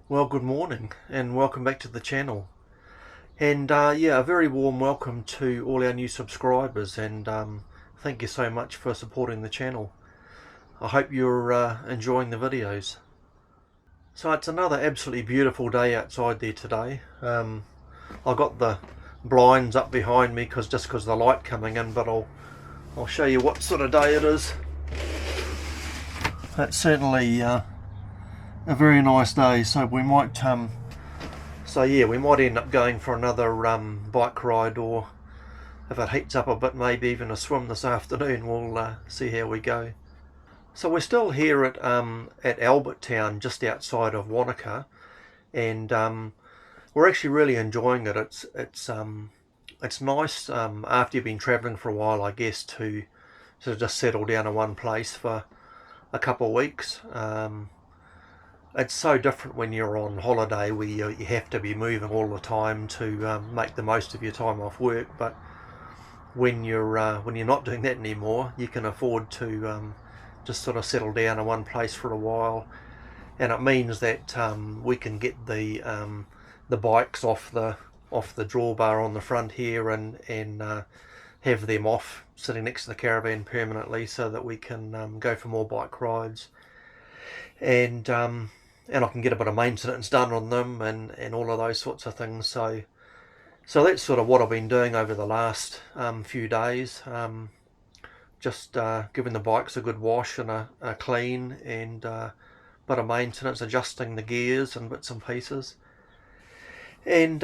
Well, good morning and welcome back to the channel. And yeah, a very warm welcome to all our new subscribers and thank you so much for supporting the channel. I hope you're enjoying the videos. So it's another absolutely beautiful day outside there today. I've got the blinds up behind me just because of the light coming in, but I'll show you what sort of day it is. It's certainly a very nice day, so we might we might end up going for another bike ride, or if it heats up a bit, maybe even a swim this afternoon. We'll see how we go. So we're still here at Albert Town, just outside of Wanaka, and we're actually really enjoying it. It's nice after you've been travelling for a while, I guess, to just settle down in one place for a couple of weeks. It's so different when you're on holiday, where you have to be moving all the time to make the most of your time off work. But when you're not doing that anymore, you can afford to just sort of settle down in one place for a while, and it means that we can get the bikes off the drawbar on the front here, and have them off sitting next to the caravan permanently, so that we can go for more bike rides, and I can get a bit of maintenance done on them and all of those sorts of things. So that's sort of what I've been doing over the last few days. Just giving the bikes a good wash and a clean, and a bit of maintenance, adjusting the gears and bits and pieces. And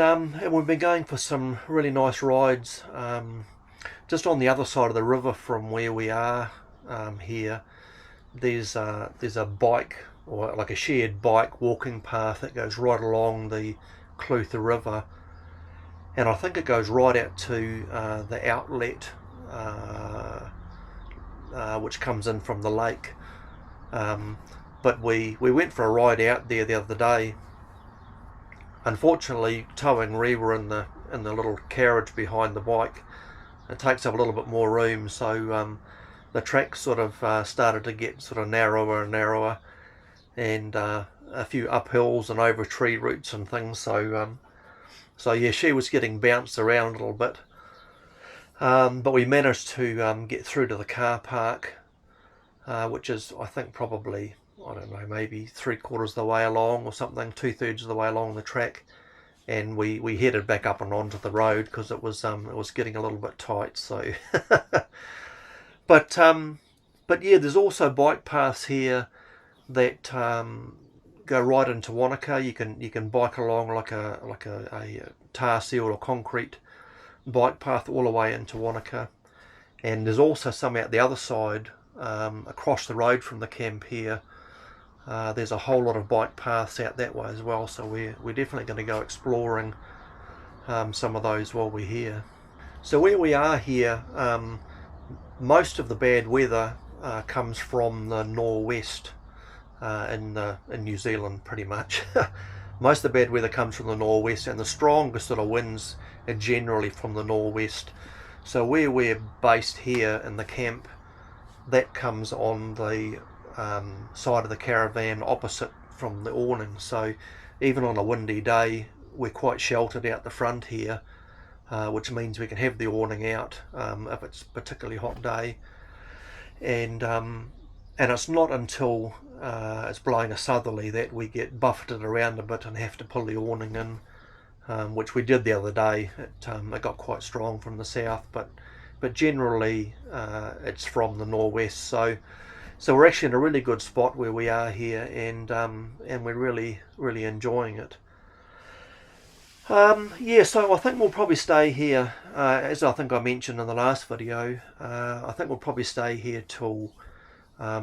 we've been going for some really nice rides just on the other side of the river from where we are here. There's a bike, or like a shared bike walking path, that goes right along the Clutha River, and I think it goes right out to the outlet, which comes in from the lake. But we went for a ride out there the other day. Unfortunately, towing Reba in the little carriage behind the bike, it takes up a little bit more room, so the track sort of started to get sort of narrower and narrower, and a few uphills and over tree roots and things. So yeah, she was getting bounced around a little bit, but we managed to get through to the car park, which is, I think, probably, I don't know, maybe 3/4 of the way along or something, 2/3 of the way along the track, and we headed back up and onto the road because it was getting a little bit tight. So, but yeah, there's also bike paths here that go right into Wanaka. You can bike along like a tar sealed or concrete bike path all the way into Wanaka, and there's also some out the other side, across the road from the camp here. There's a whole lot of bike paths out that way as well, so we're definitely going to go exploring some of those while we're here. So where we are here, most of the bad weather comes from the northwest. In New Zealand, pretty much. Most of the bad weather comes from the northwest, and the strongest sort of winds are generally from the northwest. So where we're based here in the camp, that comes on the side of the caravan opposite from the awning. So even on a windy day, we're quite sheltered out the front here, which means we can have the awning out if it's a particularly hot day. And it's not until it's blowing a southerly that we get buffeted around a bit and have to pull the awning in, which we did the other day. It got quite strong from the south, but generally it's from the northwest. So we're actually in a really good spot where we are here, and we're really enjoying it. Yeah, so I think we'll probably stay here, as I think I mentioned in the last video. I think we'll probably stay here till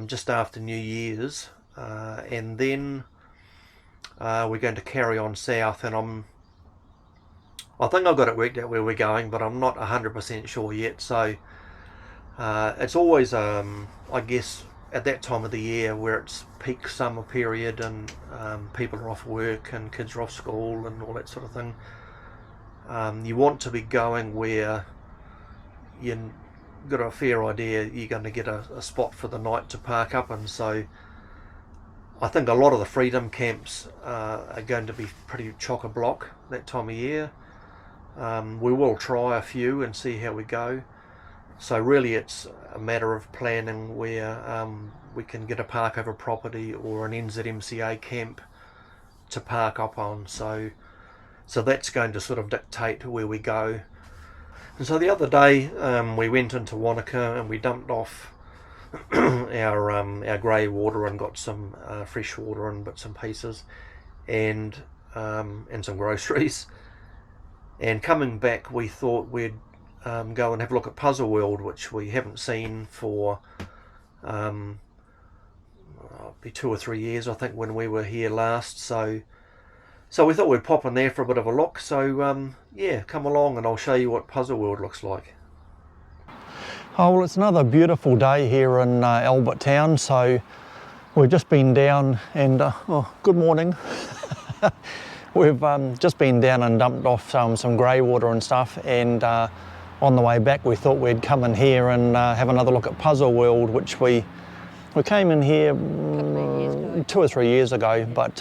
just after New Year's, and then we're going to carry on south. And I think I've got it worked out where we're going, but I'm not 100% sure yet. So it's always, I guess, at that time of the year where it's peak summer period, and people are off work and kids are off school and all that sort of thing. You want to be going where you got a fair idea you're going to get a spot for the night to park up in. So I think a lot of the freedom camps are going to be pretty chock-a-block that time of year. We will try a few and see how we go. So really it's a matter of planning where we can get a park over property or an NZMCA camp to park up on. So that's going to sort of dictate where we go. And so the other day we went into Wanaka and we dumped off our grey water and got some fresh water and bits and pieces, and some groceries. And coming back, we thought we'd go and have a look at Puzzle World, which we haven't seen for be 2 or 3 years, I think, when we were here last. So we thought we'd pop in there for a bit of a look. So yeah, come along and I'll show you what Puzzle World looks like. Oh, well, it's another beautiful day here in Albert Town. So we've just been down and good morning. We've just been down and dumped off some grey water and stuff, and on the way back we thought we'd come in here and have another look at Puzzle World, which we came in here 2 or 3 years ago, but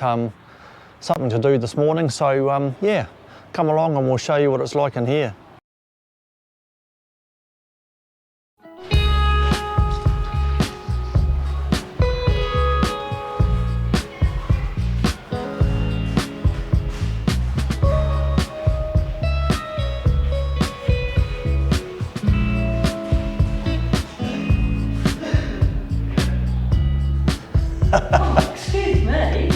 something to do this morning. So yeah, come along and we'll show you what it's like in here. Oh, excuse me.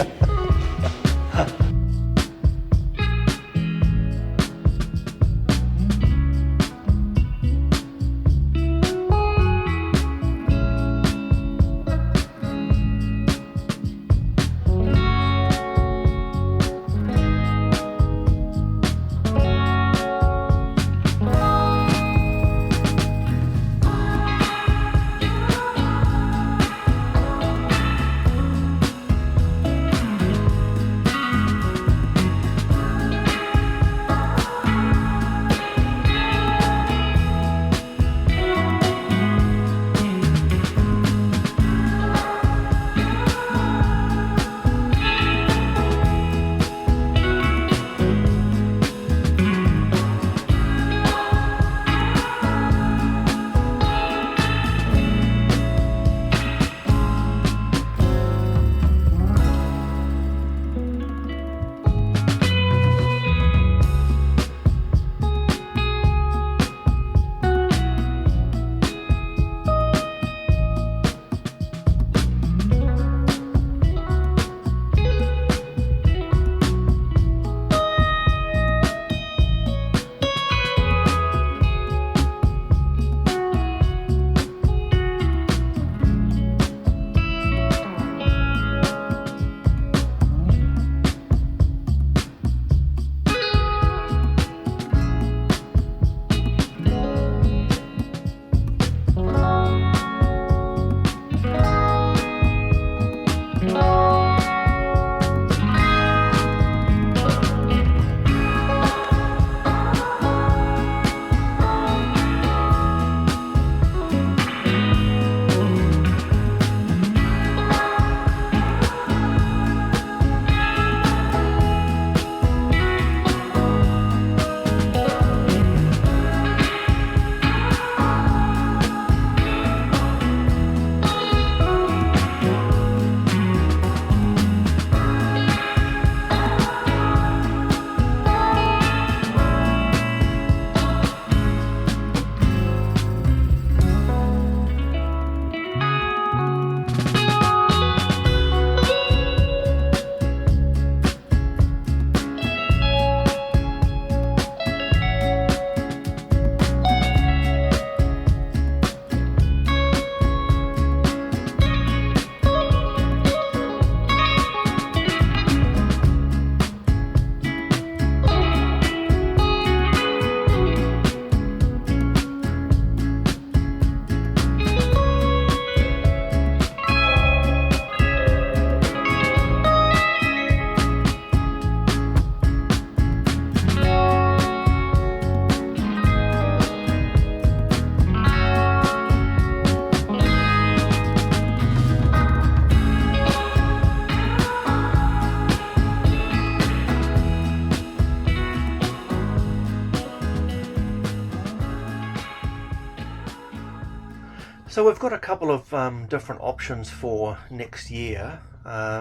So we've got a couple of different options for next year,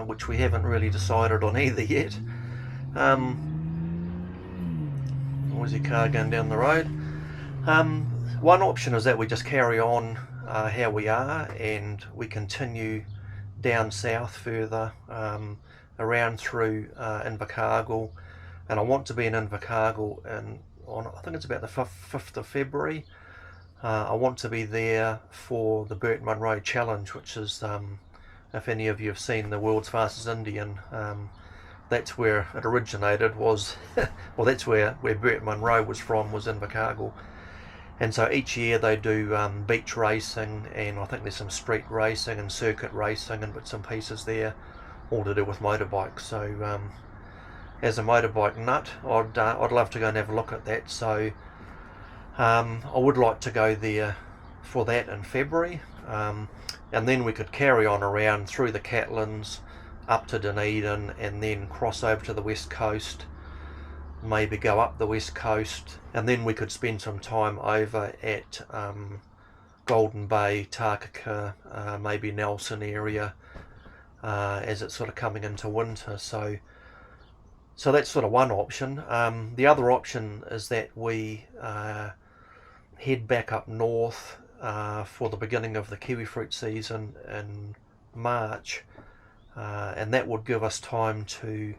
which we haven't really decided on either yet. Noisy car going down the road. One option is that we just carry on how we are, and we continue down south further, around through Invercargill, and I want to be in Invercargill on I think it's about the 5th of February. I want to be there for the Burt Munro Challenge, which is, if any of you have seen The World's Fastest Indian, that's where it originated, was well, that's where Burt Munro was from, was Invercargill. And so each year they do beach racing, and I think there's some street racing and circuit racing and bits and pieces there, all to do with motorbikes. So as a motorbike nut, I'd love to go and have a look at that. So I would like to go there for that in February, and then we could carry on around through the Catlins up to Dunedin, and then cross over to the west coast, maybe go up the west coast, and then we could spend some time over at Golden Bay, Takaka, maybe Nelson area, as it's sort of coming into winter. So that's sort of one option. The other option is that we head back up north for the beginning of the kiwifruit season in March, and that would give us time to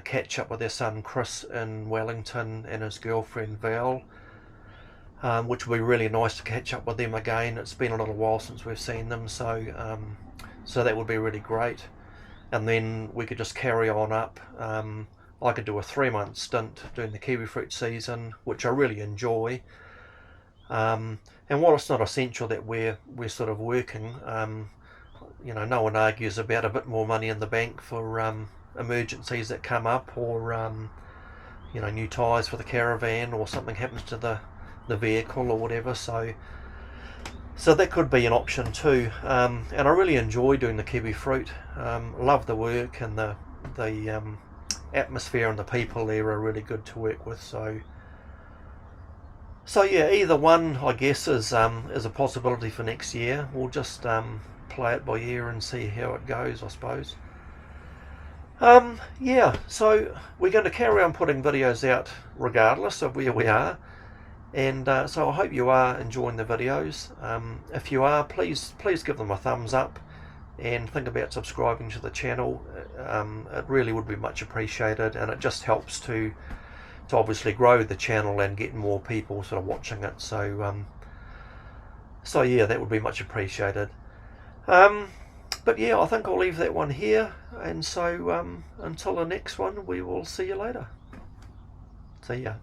catch up with our son Chris in Wellington and his girlfriend Val, which would be really nice to catch up with them again. It's been a little while since we've seen them, so that would be really great. And then we could just carry on up. I could do a 3-month stint doing the kiwifruit season, which I really enjoy. And while it's not essential that we're sort of working, no one argues about a bit more money in the bank for emergencies that come up, or new tyres for the caravan, or something happens to the vehicle or whatever. So that could be an option too. And I really enjoy doing the kiwifruit. Love the work, and the atmosphere and the people there are really good to work with. So yeah, either one, I guess, is a possibility for next year. We'll just play it by ear and see how it goes, I suppose. Yeah, so we're going to carry on putting videos out regardless of where we are, and so I hope you are enjoying the videos. If you are, please give them a thumbs up, and think about subscribing to the channel. It really would be much appreciated, and it just helps to obviously grow the channel and get more people sort of watching it. So yeah, that would be much appreciated. But yeah, I think I'll leave that one here, and so until the next one, we will see you later. See ya.